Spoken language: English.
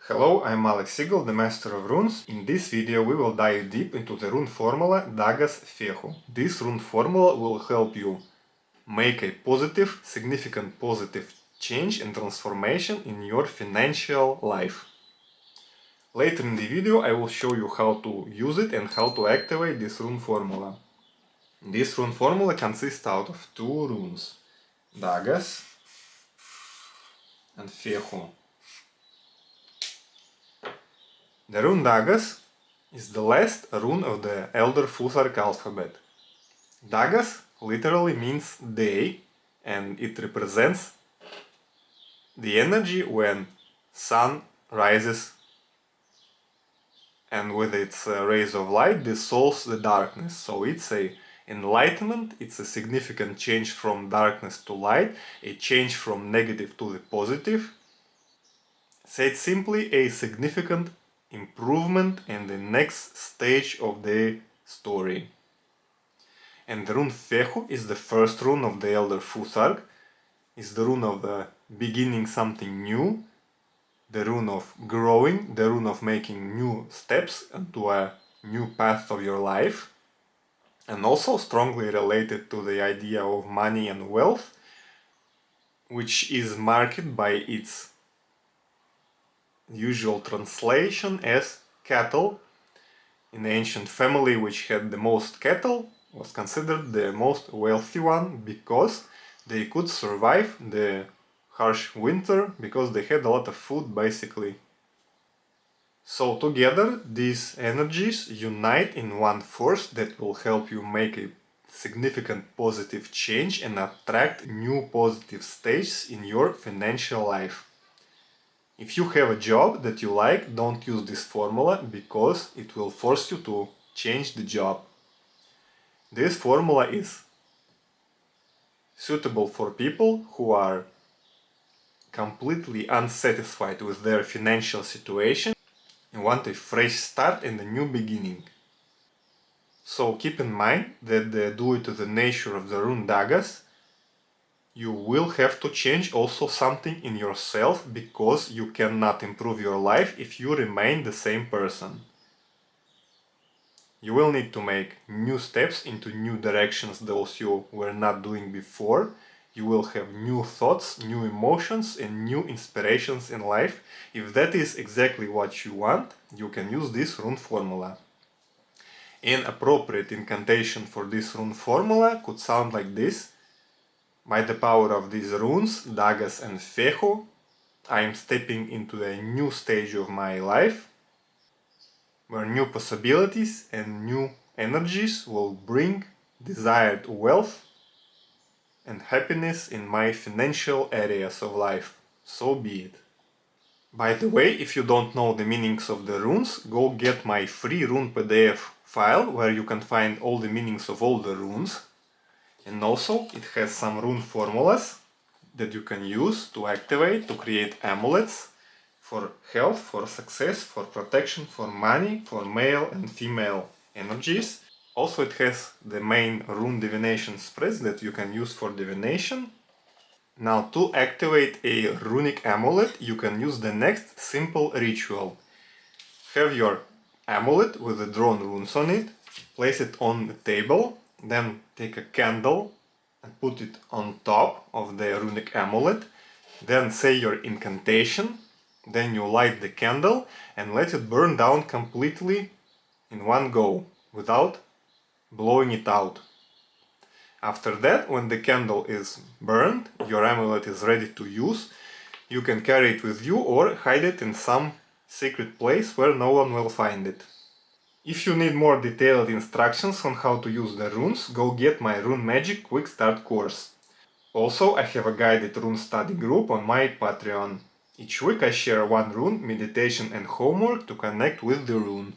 Hello, I'm Alex, the Master of Runes. In this video we will dive deep into the rune formula Dagas Fehu. This rune formula will help you make a significant positive change and transformation in your financial life. Later in the video I will show you how to use it and how to activate this rune formula. This rune formula consists out of two runes, Dagas and Fehu. The rune Dagas is the last rune of the Elder Fusark alphabet. Dagas literally means day, and it represents the energy when sun rises and with its rays of light dissolves the darkness. So it's a enlightenment, it's a significant change from darkness to light, a change from negative to the positive. Said simply, a significant improvement and the next stage of the story. And the rune Fehu is the first rune of the Elder Fusark, is the rune of beginning something new, the rune of growing, the rune of making new steps into a new path of your life, and also strongly related to the idea of money and wealth, which is marked by its usual translation as cattle. In the ancient family which had the most cattle was considered the most wealthy one because they could survive the harsh winter because they had a lot of food basically. So together these energies unite in one force that will help you make a significant positive change and attract new positive stages in your financial life. If you have a job that you like, don't use this formula because it will force you to change the job. This formula is suitable for people who are completely unsatisfied with their financial situation and want a fresh start and a new beginning. So keep in mind that due to the nature of the rune Dagas, you will have to change also something in yourself because you cannot improve your life if you remain the same person. You will need to make new steps into new directions those you were not doing before. You will have new thoughts, new emotions and new inspirations in life. If that is exactly what you want, you can use this rune formula. An appropriate incantation for this rune formula could sound like this. By the power of these runes, Dagas and Fehu, I am stepping into a new stage of my life, where new possibilities and new energies will bring desired wealth and happiness in my financial areas of life. So be it. By the way, if you don't know the meanings of the runes, go get my free rune PDF file where you can find all the meanings of all the runes. And also it has some rune formulas that you can use to activate, to create amulets for health, for success, for protection, for money, for male and female energies. Also it has the main rune divination spreads that you can use for divination. Now to activate a runic amulet you can use the next simple ritual. Have your amulet with the drawn runes on it, place it on the table, then take a candle and put it on top of the runic amulet, then say your incantation, then you light the candle and let it burn down completely in one go, without blowing it out. After that, when the candle is burned, your amulet is ready to use, you can carry it with you or hide it in some secret place where no one will find it. If you need more detailed instructions on how to use the runes, go get my Rune Magick Quick Start course. Also, I have a guided rune study group on my Patreon. Each week I share one rune, meditation and homework to connect with the rune.